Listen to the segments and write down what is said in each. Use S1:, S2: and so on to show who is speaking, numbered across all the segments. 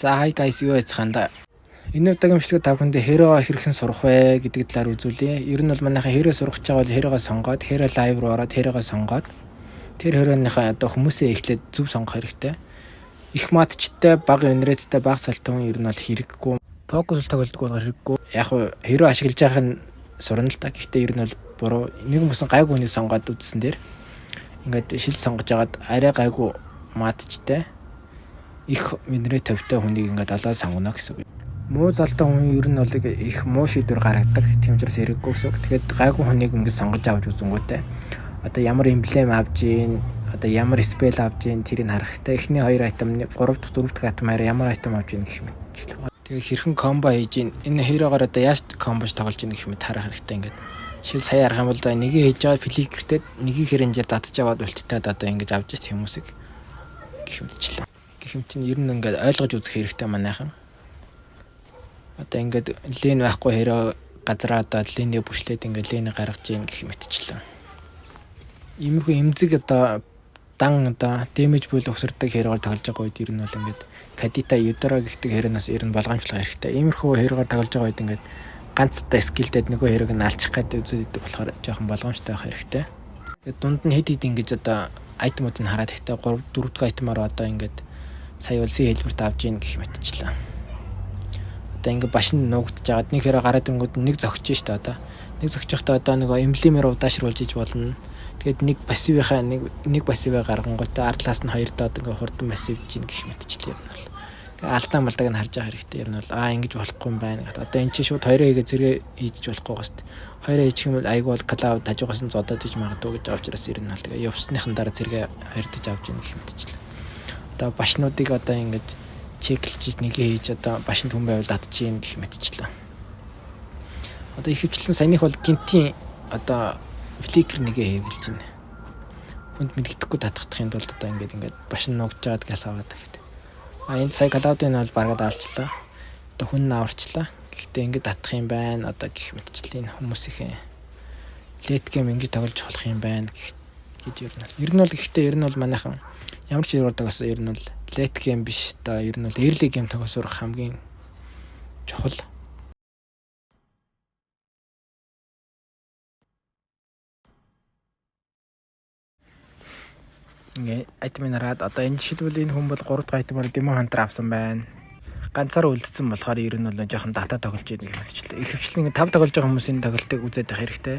S1: За hi guys юу яцгаанда. Энэ удаагийн бичлэг та бүхэнд Hero хэрхэн сурах вэ гэдэг талаар үзүүлье. Ер нь бол манайхаа Hero сурах гэж байгаа бол Hero-го сонгоод Hero live руу ороод Hero-го сонгоод тэр Hero-ныхаа одоо хүмүүсээ эхлээд зөв сонгох хэрэгтэй. Их матчтай, бага юнреттэй, бага салтан ер нь бол хэрэггүй. Фокус тоглодог бол хэрэггүй. Яг Hero ашиглаж байгаа нь сурна л та. Гэхдээ ер нь бол буруу. Нэг хүмүүс гайгүй хүнийг сонгоод үзсэн дээр ингээд шил сонгож агаад арай гайгүй матчтай их минерэ төвтэй хүнийг ингээд олоод сонгоно гэсэн үг. Муу залтан хүн ер нь бол их муу шийдвэр гаргадаг. Тийм учраас хэрэггүй гэсэн үг. Тэгэхээр гайгүй хүнийг ингээд сонгож авч үзэнгүүтээ одоо ямар эмблем авж гин, одоо ямар спел авж гин тэрийг харах хэрэгтэй. Эхний 2 айтем, 3 дахь 4 дахь айтем ямар айтем авж гин гэх юм. Тэгээ хэрхэн комбо хийж гин, энэ Hero-гоор одоо яаж комбож тоглож гин гэх мэт харах хэрэгтэй ингээд. Шил сая арах юм бол нэгийг хийж байгаа фликертэй нэгийг хэрэнжээр татж аваад үлттэй одоо ингэж авч ирсэн хүмүүсийг гэх мэтчлээ. Гэх юм чинь ер нь ингээд ойлгож үзэх хэрэгтэй манайхан. Одоо ингээд лен байхгүй Hero газараа одоо ленийг бүшлээд ингээд ленийг гаргаж ийн гэх мэтчлээ. Иймэрхүү эмзэг одоо дан одоо дэмэж бүл өсөрдөг Hero-гоор тоглож байгаа үед ер нь бол ингээд Kadita Yudora гэх Hero-наас ер нь болгоомжлох хэрэгтэй. Иймэрхүү Hero-гоор тоглож байгаа үед ингээд ганц та скиллдэд нөгөө Hero-г нь алчих гэдэг үзээд болохоор жоохон болгоомжтой байх хэрэгтэй. Тэгээд дунд нь хэд ингэж одоо айтемууд нь хараад ихтэй 3 4 дахь айтемаар одоо ингээд сая улсын хэлбэрт авж ийн гэх мэтчлээ. Одоо ингээд башин нуугдж жагаад нэг Hero гараад ирэнгүүт нэг зогсож штэ одоо. Нэг зогсохдоо одоо нөгөө эмблемээр удаашруулж иж болно. Тэгээд нэг пассивынхаа нэг пассиваа гаргангуудаа ардлаас нь хоёрдоод ингээд хурдан пассив жин гэх мэтчлээ юм бол. Алдаа малдаг нь харж байгаа хэрэгтэй. Ер нь бол ингэж болохгүй юм байна. Одоо эн чинь шууд хоёроо хийгээ зэрэг хийж болохгүй гост. Хоёроо хийчих юм бол айгүй бол клауд хажуугаас нь зодоод иж магадгүй гэж авчраас ер нь бол тэгээ явсныхан дараа зэрэг хоёрдож авч ийн гэх мэтчлээ. Одоо башнуудыг одоо ингэж чеклж нэгээ хийж одоо башинд хүн байвал татчихин гэх мэтчлээ. Одоо их хвчлэн саяных бол гинтийн одоо фликер нэгээ хэрэгжилж байна. Хүнд мэддэхгүй татгахдахын тулд одоо ингээд башин нуугдж жаад газ аваад гэдэг. Энэ сая клаудын бол баргаад алчлаа. Одоо хүн аварчлаа. Гэхдээ ингээд татах юм байна. Одоо гэх мэтчлээ энэ хүмүүсийн лет гейм ингэж тоглож болох юм байна гэж ер нь бол гэхдээ ер нь бол манайхан ямар ч юурдаг гэсэн ер нь бол late game биш та ер нь бол early game тоглох хамгийн чухал. Ингээ айтмын хараад одоо энэ жишээлбэл энэ хүн бол 3 дахь айтмаар Demon Hunter авсан байна. Ганцаар үлдсэн болохоор ер нь бол жоохон дата тоглож байгаа юм хэлчихлээ. Их хвчлэн 5 тоглож байгаа хүмүүсийн тоглолтыг үзээд байх хэрэгтэй.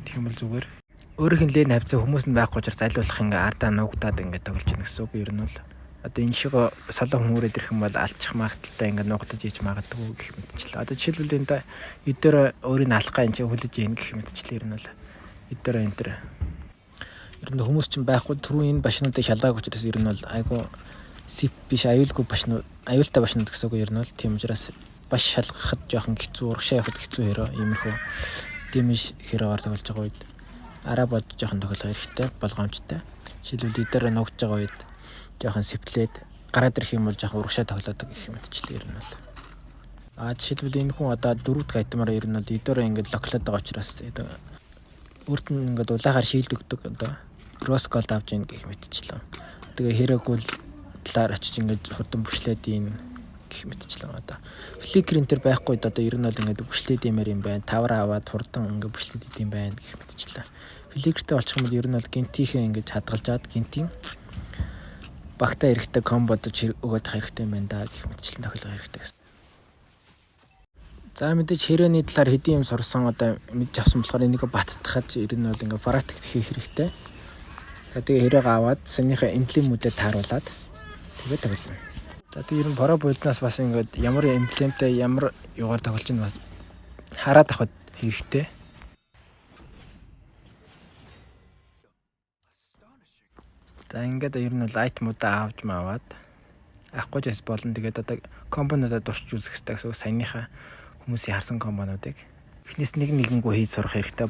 S1: Тэгэх юм бол зүгээр. Өөрийнх нь лен хавцаа хүмүүс нь байхгүй учраас алиулах ингээ ардаа нуугдаад ингээ тоглож байгаа гэсэн үг. Ер нь бол одоо энэ шиг солон хүмүүрээд ирэх юм бол алчих магадaltaй ингээ нуугдаж иж магадгүй гэх мэтчлээ. Одоо жишээлбэл энэ өдөр өөрийг алхах энэ хүлээж ийн гэх мэтчлээ. Ер нь бол өдөр энэ ер нь хүмүүс чинь байхгүй түрүү энэ башнуудыг шалгаагүй учраас ер нь бол айгу сип биш аюулгүй башнууд аюултай башнууд гэсэн үг. Ер нь бол тийм учраас баш шалгахад жоохон хэцүү урагшаа явахад хэцүү Hero иймэрхүү дэмэж Hero-гаар тоглож байгаа үед араа бод жоохон тоглох хэрэгтэй болгоомжтой. Жишээлбэл дээр нуугдж байгаа үед жоохон сиплээд гараад ирэх юм бол жоохон урагшаа тоглоод гэх юм мэтчлээ. Ер нь бол жишээлбэл энэ хүн одоо 4 дахь айтемаар ер нь бол дээр ингээд локлоод байгаа учраас өөрт нь ингээд улаагаар шилд өгдөг одоо Rosgold авж ийн гэх мэтчлээ. Тэгээ Hero-гүйл талаар очиж ингээд хурдан бүшлээд ийн гэх мэтчлээ. Одоо фликер энэ төр байхгүй одоо ер нь бол ингээд бүшлээд имээр юм байна. Тавар аваад хурдан ингээд бүшлээд идэм байна гэх мэтчлээ. Фликертэй болчих юм бол ер нь бол гинтийнхээ ингээд хадгалжаад гинтийн багтаа эрэхтэй комбод өгөөд хэрэгтэй юм байна да гэх мэтчлэн тохиолгох хэрэгтэй гэсэн. За мэдээж Hero-ны талаар хэдийн юм сурсан одоо мэдж авсан болохоор энийг баттахад ер нь бол ингээд практик хийх хэрэгтэй. За тэгээ Hero-г аваад саяныхаа эмблемүүдэд тааруулаад тэгээд тоглоно. За тэгээ ер нь Pro Build-наас бас ингээд ямар эмблемтэй ямар югаар тоглож ийн бас хараад авах хэрэгтэй. За ингээд ер нь бол айтмуудаа авч маваад авахгүй жис болно. Тэгээд одоо комбонуудаа дурч үзэх хэрэгтэй гэсэн саяныхаа хүмүүсийн харсан комбонуудыг эхнээс нэгэнгүй хийж сурах хэрэгтэй.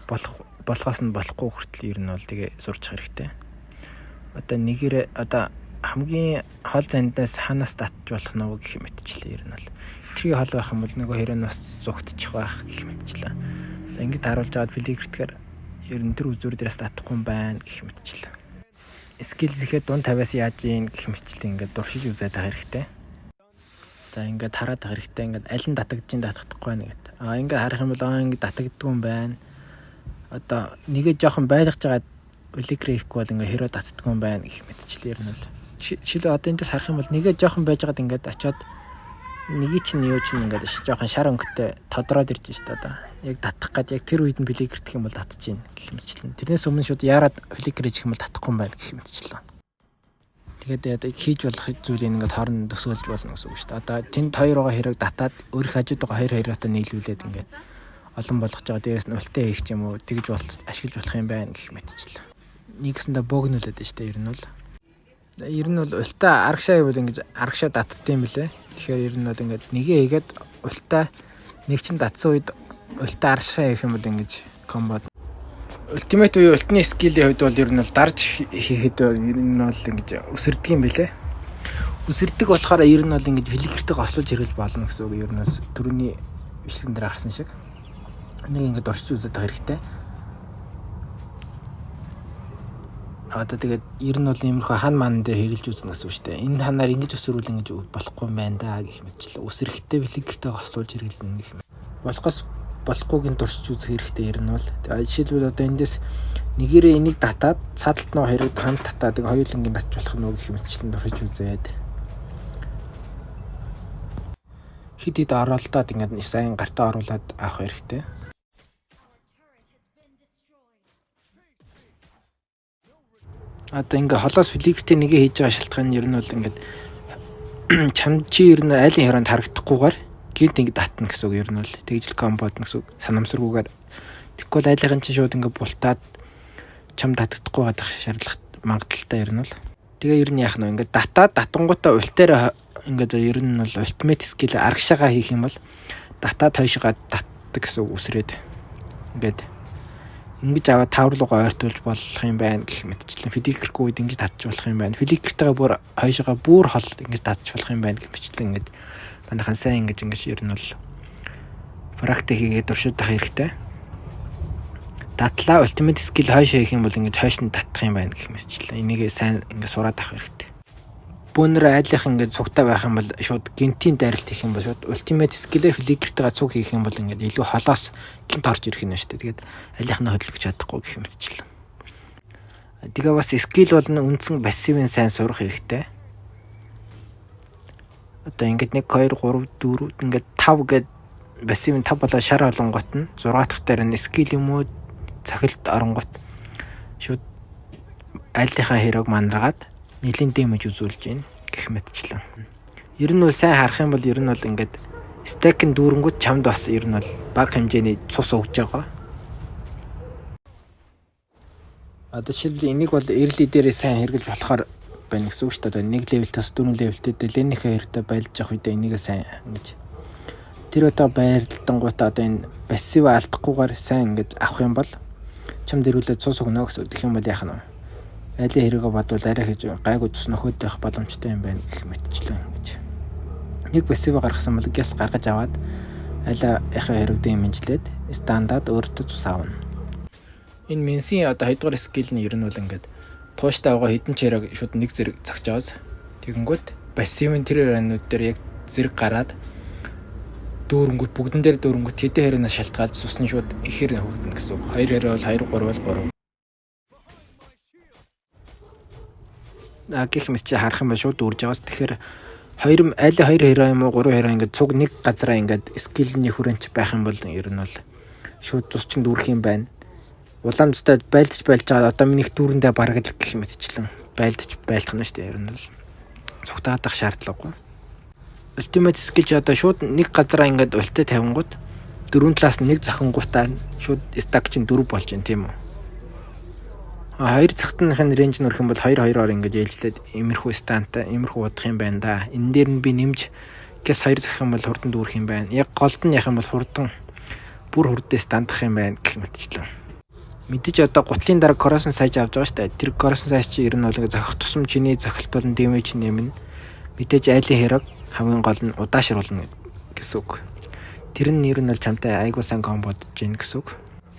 S1: Болохоос нь болохгүй хүртэл ер нь бол тэгээ сурчих хэрэгтэй. Одоо нэгээр одоо хамгийн хол зандаас ханаас татж болох нь гэх мэтчлээ. Ер нь бол чигийн хол байх юм бол нөгөө Hero-наас зүгтчих байх гэх мэтчлээ. Ингээд харуулж аваад фликертгээр ер нь тэр үзүүр дээрээс татахгүй юм байна гэх мэтчлээ. Скил ихэд дунд 50-аас яаж ийн гэх мэтчлээ ингээд дуршиж үзээд байгаа хэрэгтэй. За ингээд хараад байх хэрэгтэй. Ингээд аль нь татагдчих татагдахгүй байна гэдэг. Ингээд харах юм бол ингээд татагддгүй юм байна. Одоо нэгэ жоохон байлгаж байгаа фликер хийхгүй бол ингээд хэрэг татдаггүй юм байна гэх мэтчлээ ер нь бол. Жишээл одоо эндээс харах юм бол нэгэ жоохон байжгаад ингээд очиод нэгийг чинь юу чинь ингээд жоохон шар өнгөтэй тодроод ирж штэ одоо. Яг татах гад яг тэр үед нь фликер гэх юм бол татчихээн гэх мэтчлээ. Тэрнээс өмнө шууд яарад фликер хийх юм бол татахгүй юм байна гэх мэтчлээ. Тэгээд хийж болох зүйлийг ингээд хооронд төсөөлж болно гэсэн үг шүү дээ. Одоо тэнд хоёроо хэрэг татаад өөрөх хажууд байгаа хоёроо нийлүүлээд ингээд олон болгож байгаа. Дээрээс нь ултаа хийх юм уу тэгж ашиглаж болох юм байна гэх мэтчлээ. Нэгсэндээ богнуулээд байна шүү дээ. Ер нь бол ултаа аргашаа гэвэл ингээд аргашаа татдсан юм лээ. Тэгэхээр ер нь бол ингээд нэгээ хийгээд ултаа нэг чинь татсан үед ултаа аргашаа хийх юм бол ингээд комбо ультимейт буюу ультны скиллийн хувьд бол ер нь бол дарж хийхэд ер нь бол ингэж өсөрдөг юм билэ. Өсөрдөг болохоор ер нь бол ингэж фликертэйг ослуулж хэрэглэж болно гэсэн үг. Ер нь бас түрүүний бичлэгэн дээр гарсан шиг. Нэг ингэж орчиж үзээд байгаа хэрэгтэй. Одоо тэгээд ер нь бол иймэрхүү хан ман дээр хэрэглэж үзнэ гэсэн үг шүү дээ. Энэ ханаар ингэж өсөрүүл ингэж болохгүй юм байна да гэх мэтчлээ. Өсөрхтэй фликертэйг ослуулж хэрэглэнэ гэх юм. Болохгүйг туршиж үзэх хэрэгтэй ер нь бол. Жишээлбэл одоо эндээс нэгээрээ энийг татаад цааталт нь хоёрыг хамт татаад хоёулангийн татж болох нь гэх мэтчлэн туршиж үзээд хид оролдоод ингээд сайн гартаа оруулаад авах хэрэгтэй. Одоо ингээд холоос фликертэй нэгэ хийж байгаа шалтгаан нь ер нь бол ингээд чам чи ер нь айлын хоронд харагдахгүйгээр гинт ингэ татна гэсэн үг ер нь бол тэгжл комбод гэсэн үг санамсаргүйгээр тэгэхгүй бол айлын чинь шууд ингэ бултаад чам татдахгүй гадах шаардлага магадaltaй ер нь бол тэгээ ер нь яах нь ингэ татангуудаа ультээр ингэ ер нь бол ультимейт скил аргашаага хийх юм бол татаад хойшоо татдаг гэсэн үг үсрээд ингээд ингэж аваад тавралгаа ойртуулж болох юм байна гэх мэтчлэн фликергүй үед ингэж татчих болох юм байна. Фликертайгаа бүр хойшоо бүр хол ингэж татчих болох юм байна гэх мэтчлэн ингэж манайхан сайн ингэж ер нь бол практик хийгээд туршиж тах хэрэгтэй. Татлаа ультимейт скил хойшоо хийх юм бол ингэж хойш нь татах юм байна гэх мэтчлээ. Энийг сайн ингэ сураад авах хэрэгтэй. Бүүнээр айлынх ингэ цугтаа байх юм бол шууд гинтийн дайралт хийх юм бол шууд ультимейт скилээ фликертайгаа цуг хийх юм бол ингэ илүү холоос гинт орж ирэх юм шүү дээ. Тэгээд айлынхнаа хөдөлгөж чадахгүй гэх мэтчлээ. Тэгээ бас скил болон үндсэн пассивын сайн сурах хэрэгтэй. Одоо ингээд 1 2 3 4 ингээд 5 гээд пассив 5 болоо шар олонгот нь 6 дахь дээр нь скил юм уу цахилт оронгот шууд айлынхаа хэрэг манаргаад нэлийн дэмэж үзүүлж гин гэх мэтчлэн. Ер нь бол сайн харах юм бол ер нь бол ингээд стек нь дүүрэнгүүд чамд бас ер нь бол бага хэмжээний цус өгж байгаа. Одоо жишээлбэл энийг бол early дээрээ сайн хэрэглэж болохоор байна гэсэн үг шүү дээ. 1 левелтээс 4 левелтэд ленийхээ хэрэгтэй байлж авах үедээ энийгээ сайн ингэж тэр одоо байрлалтангуудаа одоо энэ пассив алдахгүйгээр сайн ингэж авах юм бол чамд ирүүлээд цус өгнө гэсэн үг. Тэгэх юм бол яах нь вэ? Айлын хэрэгэ бодвол арай хийж гайгүй цус нөхөд байх боломжтой юм байна гэх мэтчлэн гэж. Нэг пассив гаргасан бол гяс гаргаж аваад айлаа яхаа хэрэгдээ имжлээд стандарт өөртөө цус аавна. Энэ минсийн одоо 2 дугаар скил нь ер нь бол ингээд тууштай байгаа хідэн чирэг шууд нэг зэрэг зогч аваад тэгэнгүүт пассивын тэр ранууд дээр яг зэрэг гараад дүүрэнгүүт бүгдэн дээр дүүрэнгүүт хэдэн хэрэнээс шалтгаалж цусны шууд ихээр хөгдөнө гэсэн үг. 2 хэрэг бол 2 3 бол 3. Гэх мэт чи харах юм ба шууд үрж байгаас тэгэхээр аль 2 хэрэг юм уу 3 хэрэг ингээд цуг нэг газараа ингээд скилний хүрээнд байх юм бол ер нь бол шууд цус чинь дүүрэх юм байна. Улаан цустай байлдаж байгаа одоо минийх дүүрэндээ бараг л гэх мэтчлэн байлдаж байлдах нь шүү дээ ер нь бол цугтаадах шаардлагагүй. Ультимейт скил ч одоо шууд нэг газараа ингээд ультаа тавингууд дөрвөн талаас нэг зохингуудаа шууд стак чинь 4 болж байна тийм үү. Хоёр цагтныхын рейнж нь өрөх юм бол 2-2-оор ингэж ээлжлээд имерхүү стантай имерхүү удах юм байна да. Энэ дээр нь би нэмж гэс 2 зах юм бол хурдан дүүрэх юм байна. Яг голд нь яах юм бол хурдан бүр хурдээ стандах юм байна гэх мэтчлээ. Мэдээж одоо гутлын дараа корросын сайж авч байгаа шүү дээ. Тэр корросын сайж чи ер нь бол ингэ зохих тусам чиний зохилт болон дэмэж нэмнэ. Мэдээж айлын хэрэг хамгийн гол нь удаашруулна гэсэн үг. Тэр нь ер нь бол чамтай айгуу сан комбодж гин гэсэн үг.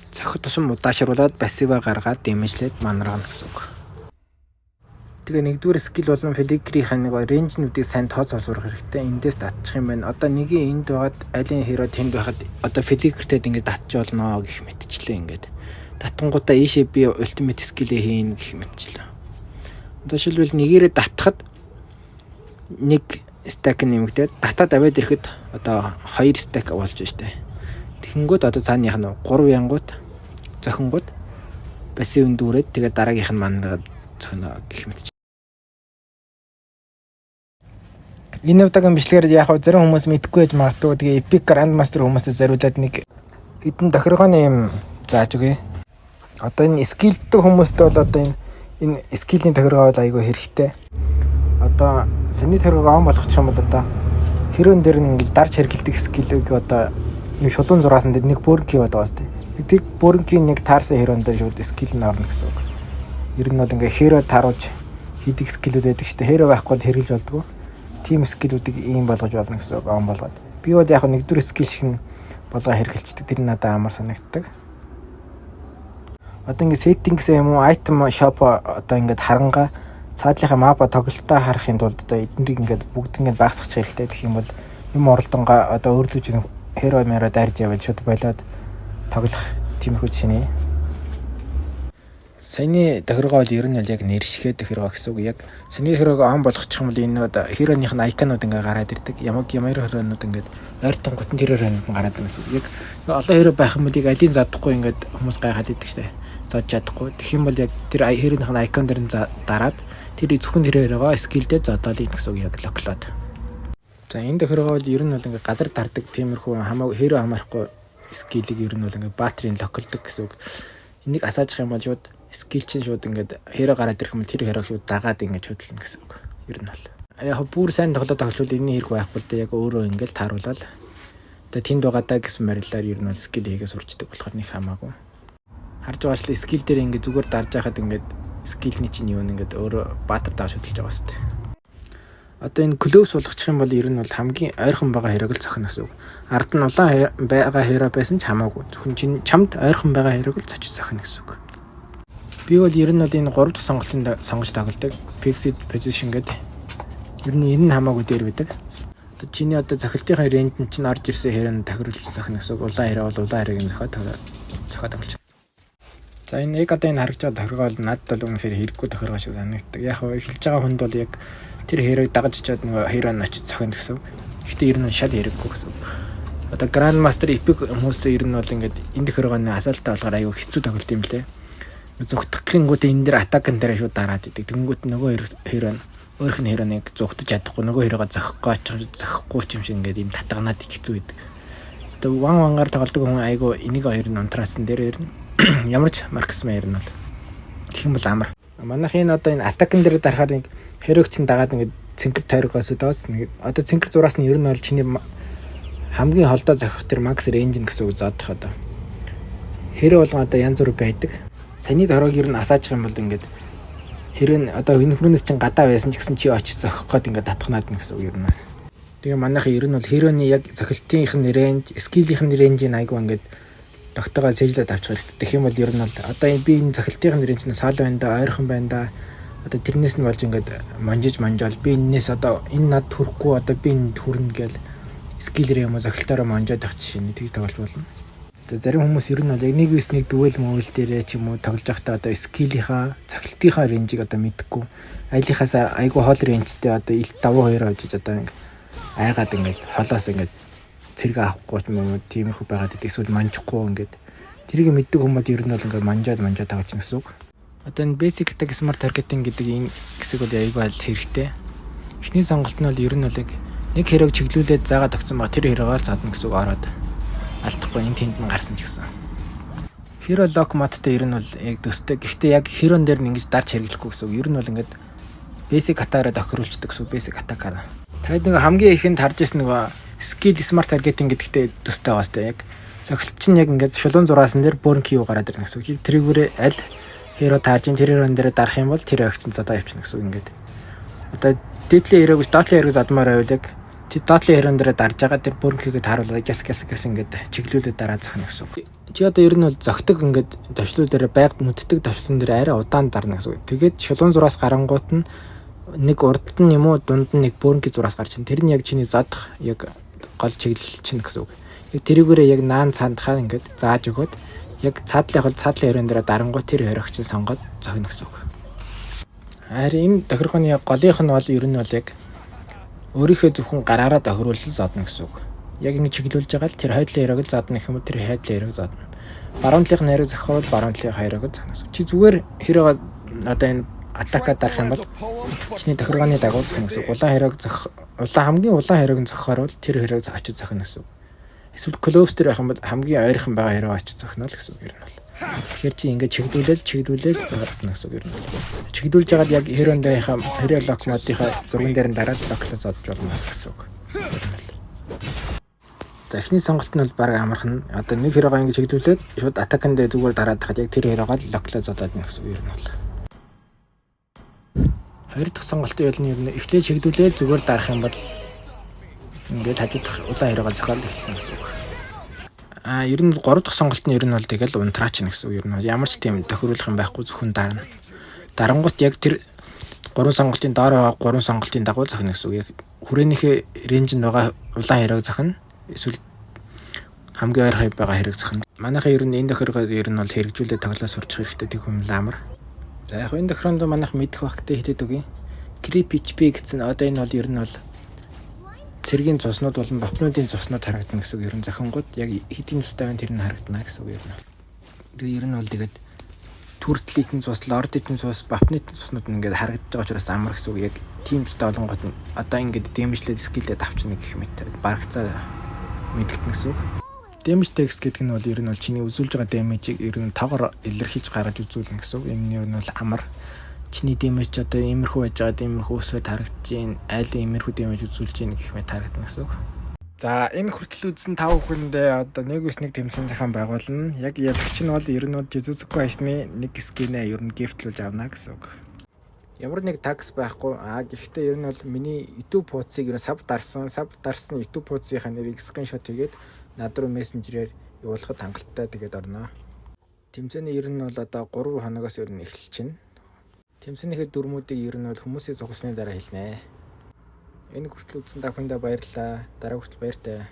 S1: Зохих тусам удаашруулад пассива гаргаад дэмэжлээд манаргана гэсэн үг. Тэгээ нэгдүгээр скил болон филигрийн нэг рейнжнүүдийг сайн тооцоо сурах хэрэгтэй. Эндээс татчих юм байна. Одоо нэгийн энд байгаад алийн хиро тэнд байхад одоо филигртэй ингээд татчих болно гэх мэтчлээ ингээд. Татангуудаа ийшээ би ультимейт скилээ хийн гэх мэтчлээ. Одоо шилбэл нэгээрээ татхад нэг стак нэмэгдээд татаад аваад ирэхэд одоо 2 стак болж штэ. Тэгэнгүүт одоо цааных нь 3 янгууд зохингууд пассив дүүрээд тэгээ дараагийнх нь манайгаад зохино гэх мэт. Энэ удаагийн бичлэгээр яг зарим хүмүүс мэдгүй байж магадгүй. Тэгээ Epic Grandmaster хүмүүстэй зориулаад нэг хэдэн тохиргооны юм зааж өгье. Одоо энэ скиллтэй хүмүүстэй бол одоо энэ скиллийн тохиргоо бол айгүй хэрэгтэй. Одоо саний тохиргоо он болгочих юм бол одоо хэрүүн дээр нь ингэж дарж хэргэлдэг скиллийг одоо юм шулуун зураас нь нэг бөөрнки байдаг басна. Тэг бөөрнкийн нэг таарсан хэрүүн дээр шууд скил нь орно гэсэн үг. Ер нь бол ингээ хэрөө тааруулж хийдэг скиллүүд байдаг шүү дээ. Хэрөө байхгүй бол хэрглэж болдгоо. Тим скиллүүдийг ийм болгож болно гэсэн үг он болгоод. Би бол яг нэгдүгээр скил шиг нь болгоо хэргэлцдэг. Тэр нь надад амар санагддаг. Одоо ингээ сеттингс юм уу айтем шоп одоо ингээ харангаа цаадлынхаа мапа тоглолтоо харахын тулд одоо эднэрийг ингээ бүгд ингээ багасгах хэрэгтэй гэх юм бол юм оролдонгаа одоо өөрлөж хэрөө мэрэ дайрж явал шууд болоод тоглох тиймэрхүү жишээ. Саяны тохиргоо бол ер нь яг нэршгэ тохиргоо гэсэн үг. Яг саяны тохиргоо он болгочих юм бол энэ одоо хэрөөних нь айконууд ингээ гараад ирдэг. Ямар хэрөөнүүд ингээ ойртон готон тэр хэрөөнүүд гараад ирдэг гэсэн үг. Яг олон хэрөө байх юм бол яг алийн задахгүй ингээ хүмүүс гайхаад идэг штэ. Зодж чадахгүй. Тэгэх юм бол яг тэр хэрөөнийх нь айкон дээр нь дараад тэр зөвхөн тэр хэрөөгөө скиллдээ зодоол ийн гэсэн үг яг локлоод. За энэ тохиргоо бол ер нь бол ингээ газар тардаг тиймэрхүү хамаагүй хэрөө хамаарахгүй скиллийг ер нь бол ингээ батрын локлдог гэсэн үг. Энийг асаажих юм бол шууд скил чинь шууд ингээд хэрэг гараад ирэх юм бол тэр хэрэг шууд дагаад ингээд хөдөлнө гэсэн үг. Ер нь бол. Яг бүр сайн тоглоод тоглож энэ хэрэг байхгүй л дээ яг өөрөө ингээд тааруулаад. Тэгээ тэнд байгаа даа гэсэн морилаар ер нь бол скил хийгээ сурчдаг болохоор нэг хамаагүй. Харж байгаа ш скил дээр ингээд зүгээр дарж яхад ингээд скилний чинь юу нэгээд өөрөө баатар дааш хөдөлж байгаа шүү дээ. Одоо энэ клоус болгочих юм бол ер нь бол хамгийн ойрхон байгаа хэрэг л зохино гэсэн үг. Ард нь улаан байгаа хэрэг байсан ч хамаагүй. Зөвхөн чамд ойрхон байгаа хэрэг л зочиж зохино гэсэн үг. Би бол ер нь бол энэ 3 дахь сонголтыг сонгож тоглодог. Fixed position гэдэг. Ер нь энэ нь хамаагүй дээр байдаг. Одоо чиний одоо захилтынхаа рейнд нь чинь орж ирсэн хэрэг тохируулж зохино гэсэн үг. Улаан хэрэг бол улаан хэрэг зохиод тоглож. За энэ яг одоо энэ харагдж байгаа тохиргоо бол надад бол үнэхээр хэрэггүй тохиргоо шиг санагддаг. Яг эхэлж байгаа хүнд бол яг тэр хэрэг дагаж чад нөгөө хэрэг нь очиж зохино гэсэн үг. Гэхдээ ер нь шал хэрэггүй гэсэн үг. Одоо Grandmaster Epic хүмүүс ер нь бол ингээд энэ тохиргооны асаалтаа болгоор аюу хэцүү тоглолт юм лээ. Зүгтгхэнгүүт энэ дээр атакн дээр шууд дараад идэг. Тэнгүүт нөгөө хэрэг өөрх нь хэрэг зүгтж чадахгүй нөгөө хэрэг зохихгүй ч юм шиг ингээд юм татганаад хэцүү байдаг. Одоо вангаар тоглодог хүн айгу энийг хоёр нь унтраасан дээр ер нь ямар ч марксман ер нь бол гэх юм бол амар. Манайх энэ одоо энэ атакн дээр дарахаар нэг хэрэг чинь дагаад ингээд цэнхэр тойргоос дооц нэг одоо цэнхэр зураас нь ер нь бол чиний хамгийн холдоо зохих тэр макс рейнж гэсэн үг зоодох одоо. Хэрэг болгоо одоо янз бүр байдаг. Саний дөрөг ер нь асаачих юм бол ингээд хэрэг нь одоо энэ хүнээс чинь гадаа байсан ч гэсэн чи очиж зохих гээд ингээд татхнаад байна гэсэн үг ер нь. Тэгээ манайх ер нь бол хэрөөний яг захилтынх нь рейнж, скиллийнх нь рейнжийг айгу ингээд тогтоогоо зэжлээд авчих хэрэгтэй. Тэгэх юм бол ер нь бол одоо би энэ захилтынх нь рейнж нь саал байна да, ойрхон байна да. Одоо тэрнээс нь болж ингээд манжаал би энэс одоо энэ над хүрэхгүй одоо би энд хүрнэ гээл скиллэр юм уу захилтаараа манжаад авах жишээ нь тийг тоглож болно. Зарим хүмүүс ер нь бол яг нэг вис нэг дүгэл мөвөл дээрээ ч юм уу тоглож байхдаа одоо скиллийнхаа захилтынхаа рейнжийг одоо мэдхгүй айлынхаас айгу хоол рейнжтэй одоо илт давуу хоёр авчиж одоо ингэ айгаад ингээд холоос ингээд цэрэг авахгүй ч юм уу тиймэрхүү байгаад идэг эсвэл манжихгүй ингээд тэрийг мэддэг хүмүүс ер нь бол ингээд манжаад авч гэсэн үг. Одоо энэ basic attack smart targeting гэдэг энэ хэсэг бол айгу аль хэрэгтэй. Эхний сонголт нь бол ер нь бол яг нэг хэрэг чиглүүлээд заагаад өгсөн ба тэр хэрэгээр задна гэсэн үг ороод алдахгүй энэ тэнд нь гарсан ч гэсэн. Hero lock modтай ер нь бол яг төстэй. Гэхдээ яг hero-н дээр нь ингэж дарж хэрэглэхгүй гэсэн үг. Ер нь бол ингээд basic attack-аараа тохируулцдаг гэсэн basic attack-аараа. Таад нэг хамгийн ихэнд харж ирсэн нөгөө skill smart targeting гэдэгтэй төстэй байгаа сте яг. Цогцолт чинь яг ингээд шулуун зураасан дээр burn key гараад ирнэ гэсэн үг. Тэрүүгээр аль hero тааржин тэр hero-н дээр дарах юм бол тэр агцсан задаа явчихна гэсэн үг ингээд. Одоо дээдлийн хэрэг биш доотлын хэрэг задмаар байвал яг доотлын хөрөн дээр дарж байгаа тэр бүрнхийгээ тааруулаад гяс ингээд чиглүүлээд дараа зохино гэсэн үг. Чи одоо ер нь бол зөгтөг ингээд төвчлүүд дээр байг нүддэг төвчлөн дээр арай удаан дарна гэсэн үг. Тэгээд шулуун зураас гарангуут нь нэг урдд нь юм уу дунд нь нэг бүрнхий зураас гарч ин. Тэр нь яг чиний задах яг гол чиглэл чинь гэсэн үг. Яг тэрүүгээрээ яг наан цаандхаа ингээд зааж өгөөд яг цаадлын хөрөн дээр дарангуут тэр хоригч нь сонгоод зохино гэсэн үг. Харин энэ тохиргооны яг голынх нь бол ер нь бол яг өөрийнхөө зөвхөн гараараа тохируулж зодно гэсэн үг. Яг ингэ чиглүүлж байгаа л тэр хойдлын хэрэг зодно гэх юм уу тэр хайдлын хэрэг зодно. Баруун талынх нэрийг зохиол баруун талынх хэрэг зодно гэсэн үг. Чи зүгээр хэрэг одоо энэ атакад дарах юм бол чиний тохиргооны дагуу зохино гэсэн үг. Хамгийн улаан хэрэг нь зохихоор бол тэр хэрэг очиж зохино гэсэн үг. Эсвэл close дээр байх юм бол хамгийн ойрхон байгаа хэрэг очиж зохино л гэсэн үг юм бол. Тэгэхээр чи ингэ чиглүүлэл зохино гэсэн үг юм бол. Чиглүүлж байгаад яг хэрөндийнхаа хэрэг лок модынхаа зурган дээр нь дараад локлоо зодж болно гэсэн үг. За эхний сонголт нь бол баг амархан. Одоо нэг хэрэг ингэ чиглүүлээд шууд атакан дээр зүгээр дараад хахад яг тэр хэрэг л локлоо зодоод байна гэсэн үг юм бол. Хоёр дахь сонголтын үйл нь ер нь эхлээ чиглүүлээд зүгээр дарах юм бол ингээд хажууд улаан хэрэг зохиол эхэлнэ гэсэн үг. Ер нь 3 дахь сонголт нь ер нь бол тэгэл унтраач гэсэн үг. Ер нь ямар ч тийм тохируулах юм байхгүй зөвхөн дарна. Дарангуут яг тэр 3 сонголтын доор 3 сонголтын дагуу зохино гэсэн үг. Яг хүрээнийхээ рейнжинд байгаа улаан хэрэг зохино. Эсвэл хамгийн ойр хавь байгаа хэрэг зохино. Манайхаа ер нь энэ тохиргоо ер нь бол хэрэгжүүлээд тоглоо сурчих хэрэгтэй тийм юм ламар. За яг энэ тохиронд манайх мэдэх багтээ хэлээд өгье. Creep HP гэсэн одоо энэ бол ер нь бол цэргийн цуснууд болон бапнуудын цуснууд харагдана гэсэн үг. Ер нь зохингууд яг хэдийн цустай байна тэр нь харагдана гэсэн үг ер нь. Тэгээ ер нь бол тэгээд түртлитийн цус, лордитийн цус, бапнитийн цуснууд нь ингээд харагдаж байгаа учраас амар гэсэн үг. Яг тим цустай болонгот нь одоо ингээд дэмжлээд скиллээд авчна гэх мэт барагцаа мэдгэлтэн гэсэн үг. Damage text гэдэг нь бол ер нь бол чиний үзүүлж байгаа damage-ийг ер нь тавар илэрхийлж гаргаж үзүүлнэ гэсэн үг. Энэ нь ер нь бол амар. Чиний damage одоо иймэрхүү байж байгаа, иймэрхүү өсөд харагдаж байна. Айлын иймэрхүү damage үзүүлж байна гэх мэт харагдана гэсэн үг. За энэ хүртэл үзсэн 5 хүндээ одоо 1-1 тэмцээн зохион байгуулна. Яг ялгч нь бол ер нь бол Jujutsu Kaisen-ы нэг скинээ ер нь гифтлүүлж авна гэсэн үг. Ямар нэг такс байхгүй. Гэхдээ ер нь бол миний YouTube хуудсыг ер нь саб дарсан YouTube хуудсынхаа нэрийг скриншот хийгээд над руу мессенжерээр явуулахад хангалттай тэгээд орно. Тэмцээний ер нь бол одоо 3 хоногоос ер нь эхэлж байна. Тэмцээнийхээ дүрмүүдийг ер нь бол хүмүүсийн зугасны дараа хэлнэ. Энэ хүртэл үзсэн та бүхэндээ баярлалаа. Дараа хүртэл баяртай.